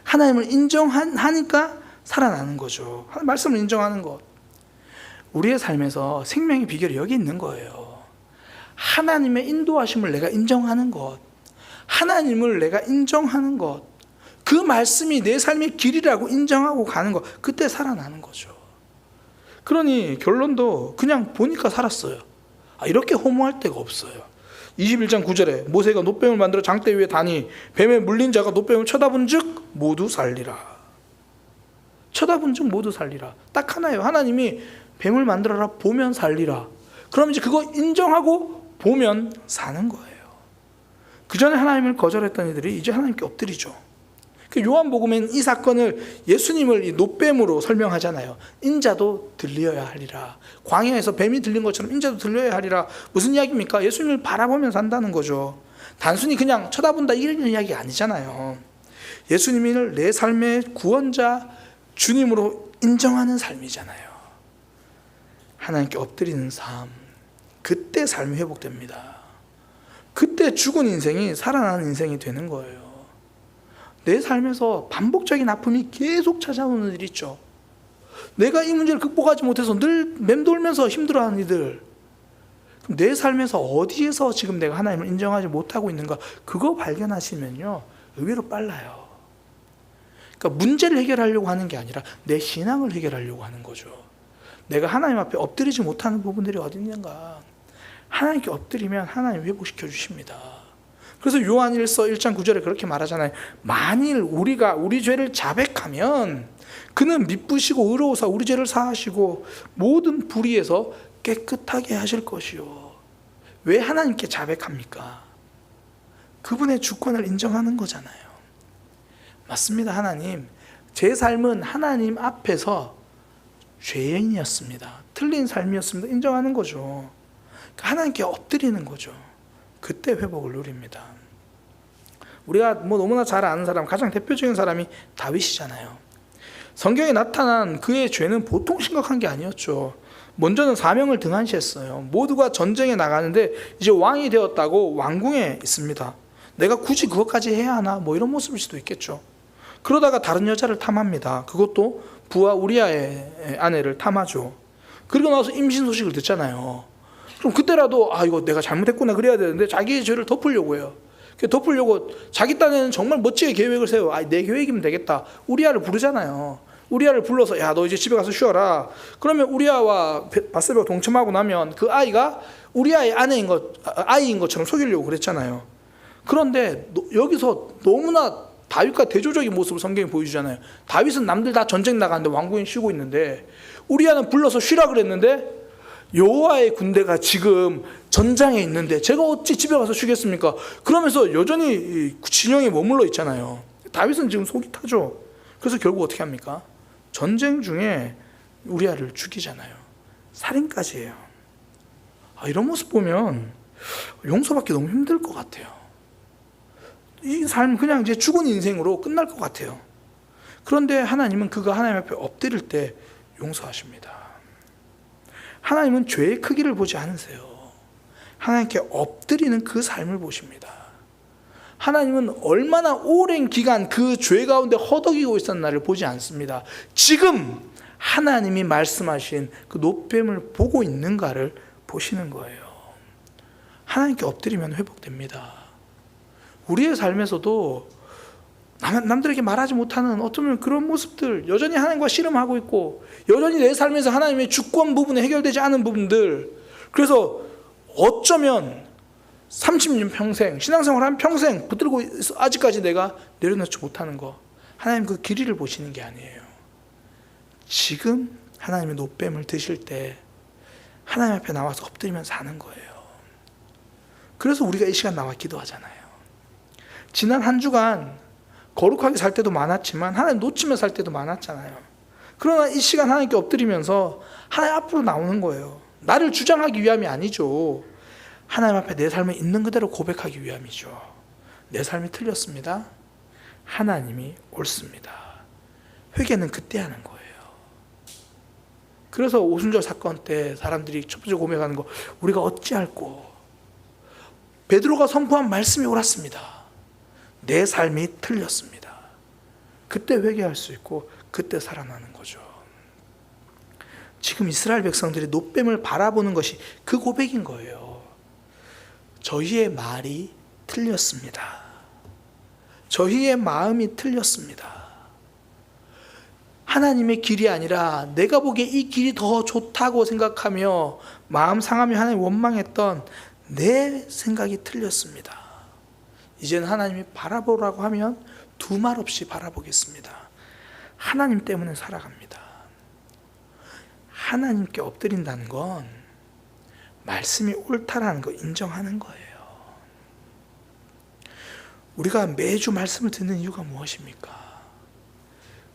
하나님을 인정하니까 살아나는 거죠. 말씀을 인정하는 것. 우리의 삶에서 생명의 비결이 여기 있는 거예요. 하나님의 인도하심을 내가 인정하는 것, 하나님을 내가 인정하는 것, 그 말씀이 내 삶의 길이라고 인정하고 가는 것, 그때 살아나는 거죠. 그러니 결론도 그냥 보니까 살았어요. 이렇게 허무할 데가 없어요. 21장 9절에 모세가 놋뱀을 만들어 장대 위에 다니 뱀에 물린 자가 놋뱀을 쳐다본 즉 모두 살리라. 쳐다본 즉 모두 살리라. 딱 하나예요. 하나님이 뱀을 만들어라, 보면 살리라. 그럼 이제 그거 인정하고 보면 사는 거예요. 그 전에 하나님을 거절했던 이들이 이제 하나님께 엎드리죠. 요한복음에는 이 사건을 예수님을 이 놋뱀으로 설명하잖아요. 인자도 들려야 하리라. 광야에서 뱀이 들린 것처럼 인자도 들려야 하리라. 무슨 이야기입니까? 예수님을 바라보면 산다는 거죠. 단순히 그냥 쳐다본다 이런 이야기 아니잖아요. 예수님을 내 삶의 구원자, 주님으로 인정하는 삶이잖아요. 하나님께 엎드리는 삶, 그때 삶이 회복됩니다. 그때 죽은 인생이 살아나는 인생이 되는 거예요. 내 삶에서 반복적인 아픔이 계속 찾아오는 일이 있죠. 내가 이 문제를 극복하지 못해서 늘 맴돌면서 힘들어하는 이들, 그럼 내 삶에서 어디에서 지금 내가 하나님을 인정하지 못하고 있는가, 그거 발견하시면요 의외로 빨라요. 그러니까 문제를 해결하려고 하는 게 아니라 내 신앙을 해결하려고 하는 거죠. 내가 하나님 앞에 엎드리지 못하는 부분들이 어디 있는가, 하나님께 엎드리면 하나님 회복시켜 주십니다. 그래서 요한일서 1장 9절에 그렇게 말하잖아요. 만일 우리가 우리 죄를 자백하면 그는 미쁘시고 의로우사 우리 죄를 사하시고 모든 불의에서 깨끗하게 하실 것이요. 왜 하나님께 자백합니까? 그분의 주권을 인정하는 거잖아요. 맞습니다. 하나님, 제 삶은 하나님 앞에서 죄인이었습니다. 틀린 삶이었습니다. 인정하는 거죠. 하나님께 엎드리는 거죠. 그때 회복을 누립니다. 우리가 너무나 잘 아는 사람, 가장 대표적인 사람이 다윗이잖아요. 성경에 나타난 그의 죄는 보통 심각한 게 아니었죠. 먼저는 사명을 등한시했어요. 모두가 전쟁에 나가는데 이제 왕이 되었다고 왕궁에 있습니다. 내가 굳이 그것까지 해야 하나? 이런 모습일 수도 있겠죠. 그러다가 다른 여자를 탐합니다. 그것도 부하 우리아의 아내를 탐하죠. 그리고 나서 임신 소식을 듣잖아요. 그럼 그때라도 이거 내가 잘못했구나 그래야 되는데 자기의 죄를 덮으려고 해요. 덮으려고 자기 딴에는 정말 멋지게 계획을 세워. 내 계획이면 되겠다. 우리아를 부르잖아요. 우리아를 불러서 야, 너 이제 집에 가서 쉬어라. 그러면 우리아와 바세바가 동침하고 나면 그 아이가 우리아의 아이인 것처럼 속이려고 그랬잖아요. 그런데 여기서 너무나 다윗과 대조적인 모습을 성경이 보여주잖아요. 다윗은 남들 다 전쟁 나가는데 왕궁에 쉬고 있는데 우리아는 불러서 쉬라 그랬는데 여호와의 군대가 지금 전장에 있는데 제가 어찌 집에 가서 쉬겠습니까? 그러면서 여전히 진영에 머물러 있잖아요. 다윗은 지금 속이 타죠. 그래서 결국 어떻게 합니까? 전쟁 중에 우리아를 죽이잖아요. 살인까지 해요. 이런 모습 보면 용서받기 너무 힘들 것 같아요. 이 삶 그냥 이제 죽은 인생으로 끝날 것 같아요. 그런데 하나님은 그가 하나님 앞에 엎드릴 때 용서하십니다. 하나님은 죄의 크기를 보지 않으세요. 하나님께 엎드리는 그 삶을 보십니다. 하나님은 얼마나 오랜 기간 그 죄 가운데 허덕이고 있었나를 보지 않습니다. 지금 하나님이 말씀하신 그 놋뱀을 보고 있는가를 보시는 거예요. 하나님께 엎드리면 회복됩니다. 우리의 삶에서도 남들에게 말하지 못하는 어쩌면 그런 모습들, 여전히 하나님과 씨름하고 있고 여전히 내 삶에서 하나님의 주권 부분에 해결되지 않은 부분들, 그래서 어쩌면 30년 평생 신앙생활 한 평생 붙들고 아직까지 내가 내려놓지 못하는 거, 하나님 그 길이를 보시는 게 아니에요. 지금 하나님의 놋뱀을 드실 때 하나님 앞에 나와서 엎드리면 사는 거예요. 그래서 우리가 이 시간 나와 기도하잖아요. 지난 한 주간 거룩하게 살 때도 많았지만 하나님 놓치며 살 때도 많았잖아요. 그러나 이 시간 하나님께 엎드리면서 하나님 앞으로 나오는 거예요. 나를 주장하기 위함이 아니죠. 하나님 앞에 내 삶을 있는 그대로 고백하기 위함이죠. 내 삶이 틀렸습니다. 하나님이 옳습니다. 회개는 그때 하는 거예요. 그래서 오순절 사건 때 사람들이 첫 번째 고백하는 거, 우리가 어찌할꼬. 베드로가 선포한 말씀이 옳았습니다. 내 삶이 틀렸습니다. 그때 회개할 수 있고 그때 살아나는 거죠. 지금 이스라엘 백성들이 놋뱀을 바라보는 것이 그 고백인 거예요. 저희의 말이 틀렸습니다. 저희의 마음이 틀렸습니다. 하나님의 길이 아니라 내가 보기에 이 길이 더 좋다고 생각하며 마음 상하며 하나님 원망했던 내 생각이 틀렸습니다. 이제는 하나님이 바라보라고 하면 두 말 없이 바라보겠습니다. 하나님 때문에 살아갑니다. 하나님께 엎드린다는 건 말씀이 옳다라는 거 인정하는 거예요. 우리가 매주 말씀을 듣는 이유가 무엇입니까?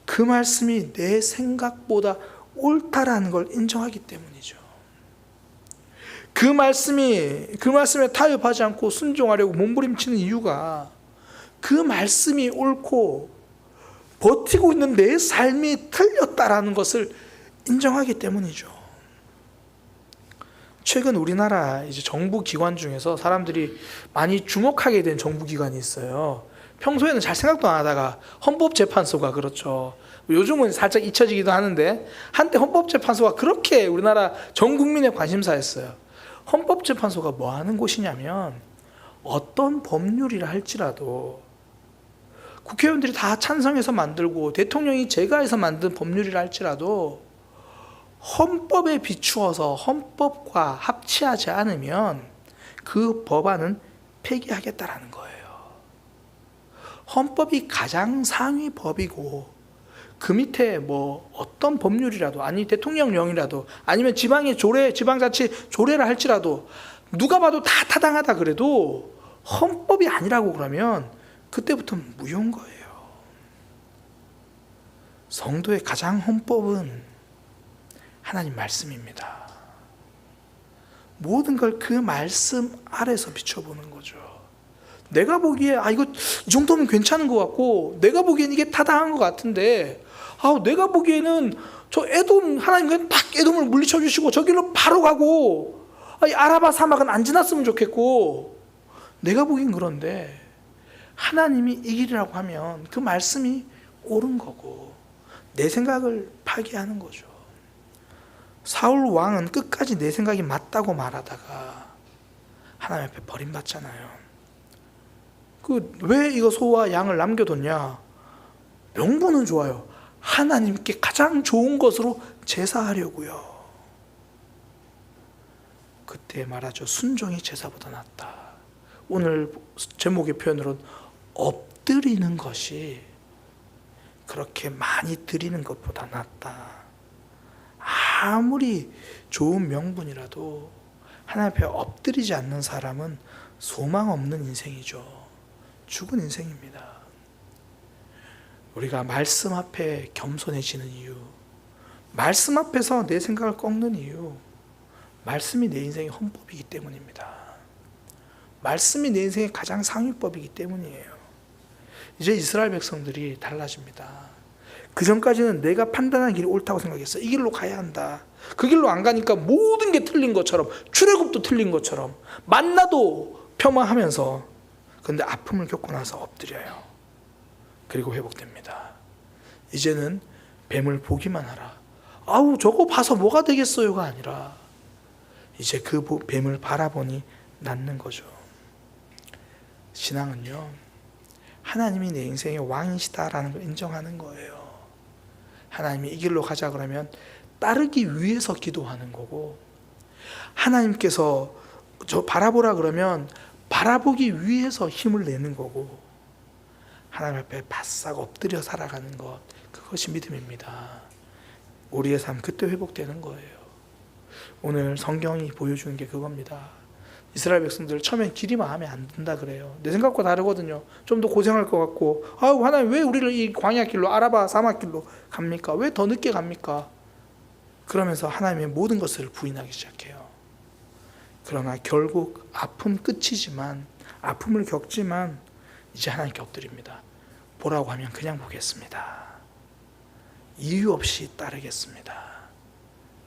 그 말씀이 내 생각보다 옳다라는 걸 인정하기 때문이죠. 그 말씀에 타협하지 않고 순종하려고 몸부림치는 이유가 그 말씀이 옳고 버티고 있는 내 삶이 틀렸다라는 것을 인정하기 때문이죠. 최근 우리나라 이제 정부 기관 중에서 사람들이 많이 주목하게 된 정부 기관이 있어요. 평소에는 잘 생각도 안 하다가 헌법재판소가 그렇죠. 요즘은 살짝 잊혀지기도 하는데 한때 헌법재판소가 그렇게 우리나라 전 국민의 관심사였어요. 헌법재판소가 뭐 하는 곳이냐면 어떤 법률이라 할지라도 국회의원들이 다 찬성해서 만들고 대통령이 제가해서 만든 법률이라 할지라도 헌법에 비추어서 헌법과 합치하지 않으면 그 법안은 폐기하겠다라는 거예요. 헌법이 가장 상위 법이고 그 밑에 뭐 어떤 법률이라도 아니 대통령령이라도 아니면 지방의 조례, 지방자치 조례라 할지라도 누가 봐도 다 타당하다 그래도 헌법이 아니라고 그러면 그때부터 무효인 거예요. 성도의 가장 헌법은 하나님 말씀입니다. 모든 걸 그 말씀 아래서 비춰보는 거죠. 내가 보기에 이거 이 정도면 괜찮은 것 같고 내가 보기엔 이게 타당한 것 같은데 내가 보기에는 저 에돔 하나님 그냥 딱 에돔을 물리쳐 주시고 저 길로 바로 가고 이 아라바 사막은 안 지났으면 좋겠고 내가 보기엔 그런데 하나님이 이 길이라고 하면 그 말씀이 옳은 거고 내 생각을 파기하는 거죠. 사울 왕은 끝까지 내 생각이 맞다고 말하다가 하나님 앞에 버림받잖아요. 왜 이거 소와 양을 남겨뒀냐? 명분은 좋아요. 하나님께 가장 좋은 것으로 제사하려고요. 그때 말하죠. 순종이 제사보다 낫다. 오늘 제목의 표현으로는 엎드리는 것이 그렇게 많이 드리는 것보다 낫다. 아무리 좋은 명분이라도 하나님 앞에 엎드리지 않는 사람은 소망 없는 인생이죠. 죽은 인생입니다. 우리가 말씀 앞에 겸손해지는 이유, 말씀 앞에서 내 생각을 꺾는 이유, 말씀이 내 인생의 헌법이기 때문입니다. 말씀이 내 인생의 가장 상위법이기 때문이에요. 이제 이스라엘 백성들이 달라집니다. 그 전까지는 내가 판단한 길이 옳다고 생각했어. 이 길로 가야 한다. 그 길로 안 가니까 모든 게 틀린 것처럼, 출애굽도 틀린 것처럼, 만나도 폄하하면서, 근데 아픔을 겪고 나서 엎드려요. 그리고 회복됩니다. 이제는 뱀을 보기만 하라. 저거 봐서 뭐가 되겠어요가 아니라 이제 그 뱀을 바라보니 낫는 거죠. 신앙은요, 하나님이 내 인생의 왕이시다라는 걸 인정하는 거예요. 하나님이 이 길로 가자 그러면 따르기 위해서 기도하는 거고, 하나님께서 저 바라보라 그러면 바라보기 위해서 힘을 내는 거고, 하나님 앞에 바싹 엎드려 살아가는 것, 그것이 믿음입니다. 우리의 삶 그때 회복되는 거예요. 오늘 성경이 보여주는 게 그겁니다. 이스라엘 백성들 처음엔 길이 마음에 안 든다 그래요. 내 생각과 다르거든요. 좀 더 고생할 것 같고, 아유 하나님 왜 우리를 이 광야 길로 아라바 사막 길로 갑니까? 왜 더 늦게 갑니까? 그러면서 하나님의 모든 것을 부인하기 시작해요. 그러나 결국 아픔 끝이지만, 아픔을 겪지만 이제 하나님께 엎드립니다. 보라고 하면 그냥 보겠습니다. 이유 없이 따르겠습니다.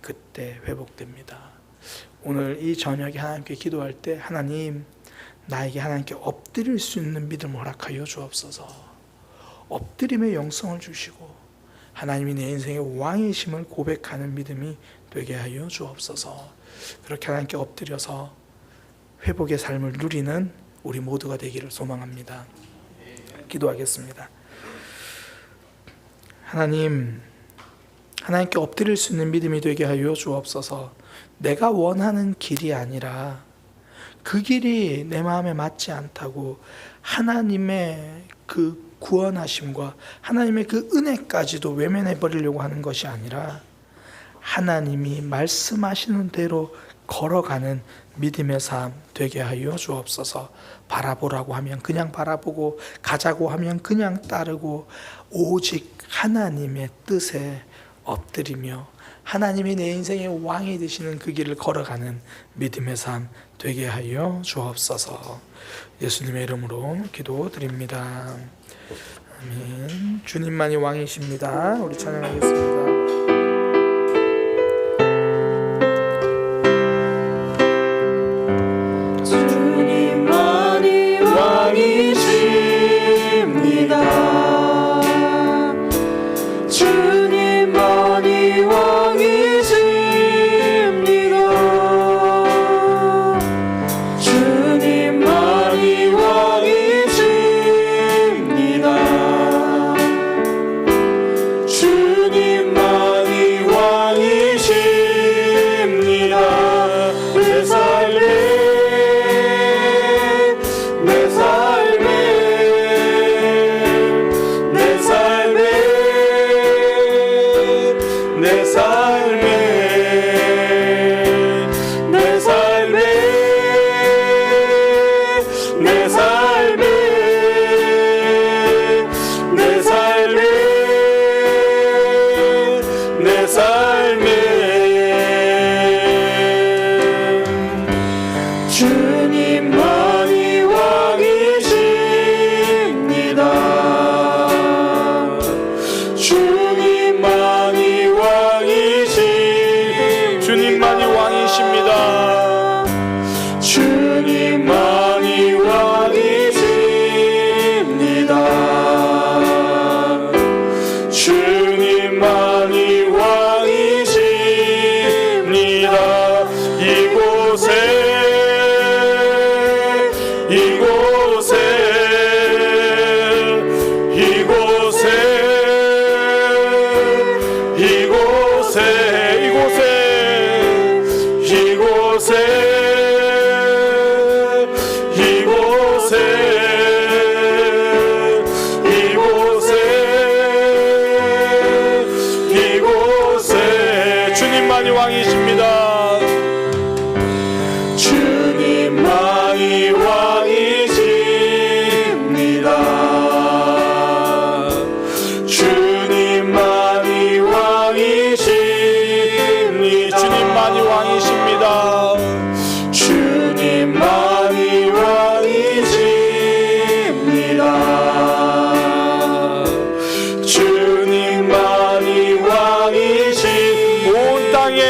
그때 회복됩니다. 오늘 이 저녁에 하나님께 기도할 때, 하나님 나에게 하나님께 엎드릴 수 있는 믿음을 허락하여 주옵소서. 엎드림의 영성을 주시고 하나님이 내 인생의 왕이심을 고백하는 믿음이 되게 하여 주옵소서. 그렇게 하나님께 엎드려서 회복의 삶을 누리는 우리 모두가 되기를 소망합니다. 기도하겠습니다. 하나님, 하나님께 엎드릴 수 있는 믿음이 되게 하여 주옵소서. 내가 원하는 길이 아니라 그 길이 내 마음에 맞지 않다고 하나님의 그 구원하심과 하나님의 그 은혜까지도 외면해 버리려고 하는 것이 아니라 하나님이 말씀하시는 대로 걸어가는 믿음의 삶 되게 하여 주옵소서. 바라보라고 하면 그냥 바라보고, 가자고 하면 그냥 따르고, 오직 하나님의 뜻에 엎드리며 하나님이 내 인생의 왕이 되시는 그 길을 걸어가는 믿음의 삶 되게 하여 주옵소서. 예수님의 이름으로 기도드립니다. 아멘. 주님만이 왕이십니다. 우리 찬양하겠습니다. 주님만이 왕이십니다. 주님만이 왕이십니다. 주님만이 왕이십니다. 주님만이 왕이십니다. 내 삶에 내 삶에 내 삶에 내 삶에 내 삶에 내 삶에 내 삶에 내 삶에 주님만이 왕이십니다. 주님만이 왕이십니다. 주님만이 왕이십니다. 주님만이 왕이십니다. 주님만이 왕이십니다. 이곳에 이곳에 이곳에 이곳에 이곳에 이곳에 이곳에 이곳에 주님만이 왕이십니다. 주님만이 왕이십니다. 주님만이 왕이십니다. 주님만이 왕이십니다. 주님만이 왕이십니다. 주님만이 왕이십니다. 온 땅에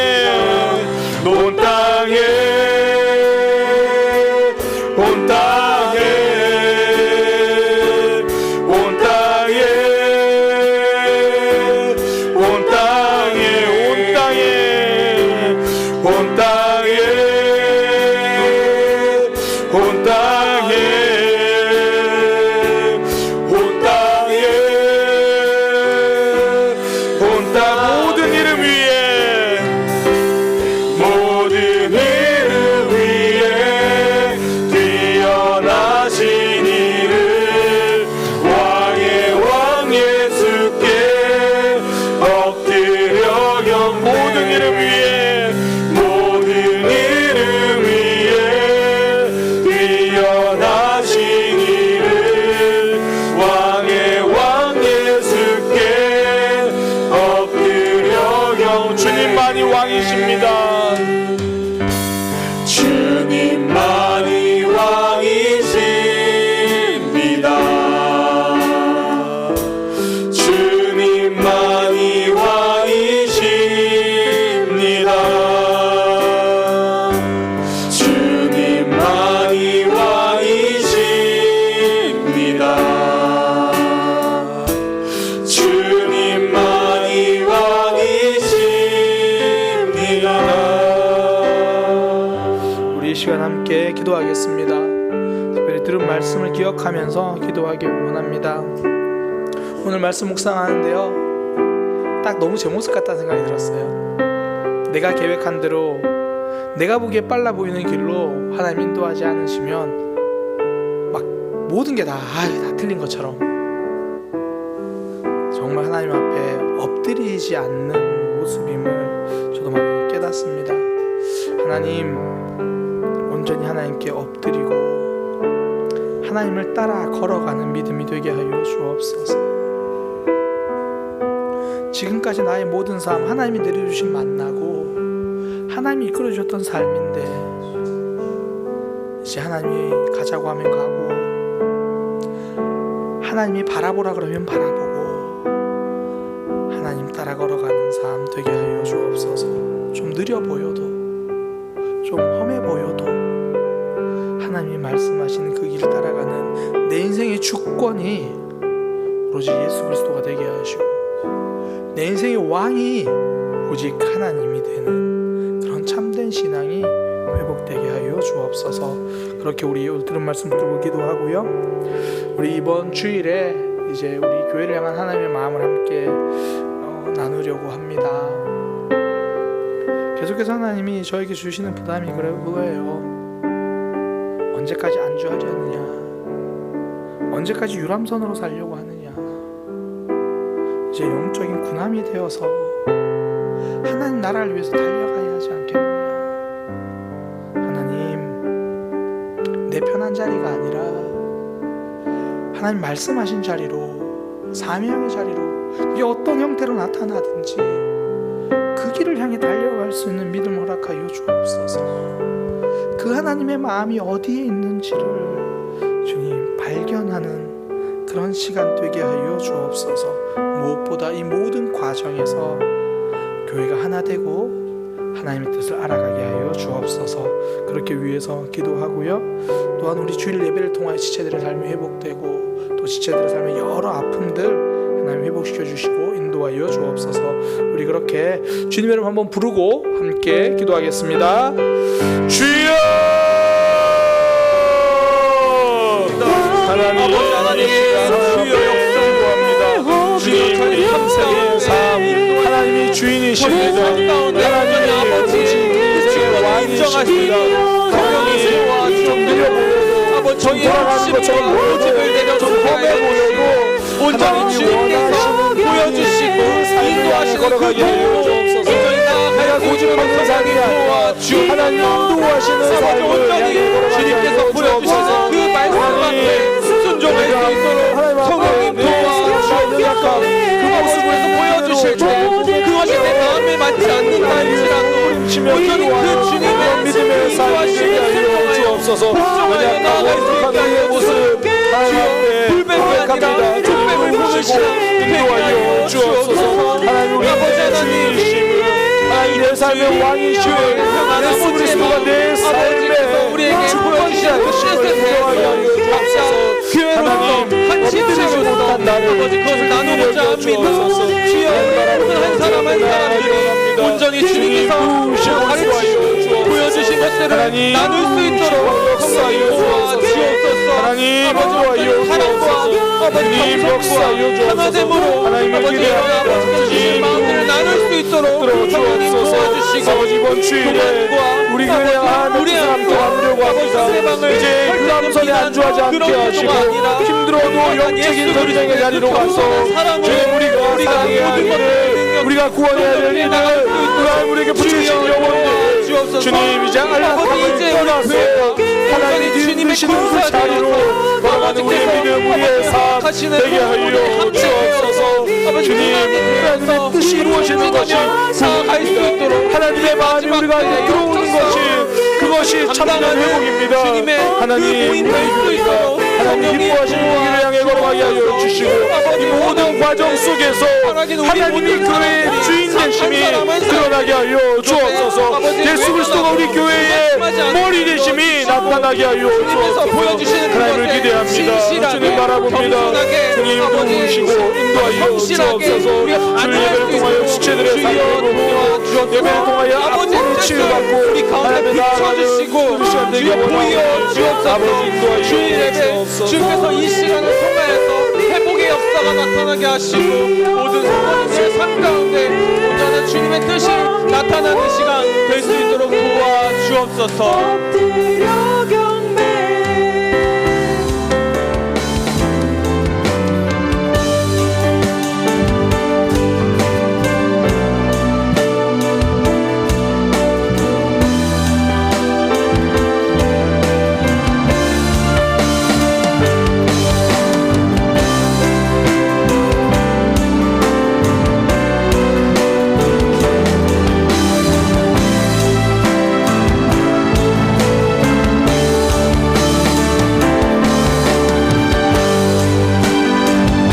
시간 함께 기도하겠습니다. 특별히 들은 말씀을 기억하면서 기도하기 원합니다. 오늘 말씀 묵상하는데요, 딱 너무 제 모습 같다는 생각이 들었어요. 내가 계획한 대로, 내가 보기에 빨라 보이는 길로 하나님 인도하지 않으시면 막 모든 게 다 틀린 것처럼 정말 하나님 앞에 엎드리지 않는 모습임을 저도 많이 깨닫습니다. 하나님, 온전히 하나님께 엎드리고 하나님을 따라 걸어가는 믿음이 되게 하여 주옵소서. 지금까지 나의 모든 삶, 하나님이 내려주신 만나고 하나님이 이끌어주셨던 삶인데, 이제 하나님이 가자고 하면 가고, 하나님이 바라보라 그러면 바라보고, 하나님 따라 걸어가는 삶 되게 하여 주옵소서. 좀 느려 보여도, 좀 험해 보여도 하나님이 말씀하시는 그 길을 따라가는 내 인생의 주권이 오로지 예수 그리스도가 되게 하시고, 내 인생의 왕이 오직 하나님이 되는 그런 참된 신앙이 회복되게 하여 주옵소서. 그렇게 우리 오늘 들은 말씀 듣고 기도하고요, 우리 이번 주일에 이제 우리 교회를 향한 하나님의 마음을 함께 나누려고 합니다. 계속해서 하나님이 저에게 주시는 부담이 그거예요. 언제까지 안주하려느냐, 언제까지 유람선으로 살려고 하느냐, 이제 영적인 군함이 되어서 하나님 나라를 위해서 달려가야 하지 않겠느냐. 하나님, 내 편한 자리가 아니라 하나님 말씀하신 자리로, 사명의 자리로, 이게 어떤 형태로 나타나든지 그 길을 향해 달려갈 수 있는 믿음을 허락하여 주옵소서. 그 하나님의 마음이 어디에 있는지를 주님 발견하는 그런 시간 되게 하여 주옵소서. 무엇보다 이 모든 과정에서 교회가 하나 되고 하나님의 뜻을 알아가게 하여 주옵소서. 그렇게 위해서 기도하고요, 또한 우리 주일 예배를 통하여 지체들의 삶이 회복되고 또 지체들의 삶의 여러 아픔들 하나님 회복시켜 주시고 인도하여 주옵소서. 우리 그렇게 주님의 이름 한번 부르고 함께 기도하겠습니다. 주여! 하나님, 주여 역사합니다. 주여 저희 감사의 삶, 하나님이 주인이십니다. 가운데 하나님이 아버지 주의 왕이십니다. 성령이와 좀 느려보여도 아버지 저희의 욕심과 고집을 내려 좀 험해 보여도 온전히 주님께서 보여주시고 인도하시고 그 도로 온전히 나아가야 고집을 감사하게 도와주 하나님 인도하시는 삶을 온전히 주님께서 보여주셔서 그 말씀 앞에 순종할 수 있도록 성령님 도와주옵소서. 그 모습에서 보여주실 때 그것이 내 마음에 맞지 않는다 할지라도 온전히 그 주님의 믿음의 삶이 되게 하여 주옵소서. 연약하고 부족한 우리의 모습 하나님 앞에 고백합니다. 주님을 보시고 인도하여 주옵소서. 하나님 우리 아버지 하나님, 하나님 내 삶의 왕이시오. 예수 그리스도가 내 삶의 우리에게 보여주신 그 신에서 교회로서 한 집체로서 아버지 그것을 나누고자 합니다. 주여 한 사람 한 사람이 온전히 주님께서 가르치시고 보여주신 것들을 나눌 수 있도록 성령님 도와주옵소서. 아버지 사랑과 아버지 감성과 하나됨으로 아버지 주신 마음들을 나눌 수 있도록 성령님 도와주시고 이번 주일에 우리 교회 하나님 함께 하려고 합니다. 이제 유람선에 안주하지 않게 하시고 힘들어도 영적인 전쟁의 자리로 가서 주님 우리가 사랑해야 할 일을, 우리가 구원해야 될 일을 우리에게 붙이신 영혼들 주님 이제 안락함을 떠나서 하나님이 주시는 그 자리로 걸어가는 우리의 믿음, 우리의 삶 되게 하여 주옵소서. 주님 하나님의 뜻이 이루어지는 것이 나아갈 수 있도록 하나님의 마음이 우리가 들어오는 것이 그것이 참된 회복입니다. 하나님 기뻐하시는 우리를 향해 걸어가게 하여 주시고 이 모든 과정 속에서 하나님이 교회의 주인 되심이 드러나게 하여 주옵소서. 예수 그리스도가 우리 교회의 머리 되심이 나타나게 하여 주옵소서. 하나님을 기대합니다. 주님 바라봅니다. 주님 도우시고 인도하여 주옵소서. 주 예배를 통하여 지체들의 삶을 예배를 통하여 앞으로 치유받고 하나님의 나라를 그 시간 되게 보여 주옵소서. 주 예배 주께서 이 시간을 통하여서 회복의 역사가 나타나게 하시고 모든 성도님의 삶 가운데 온전한 주님의 뜻이 나타나는 시간 될 수 있도록 도와 주옵소서.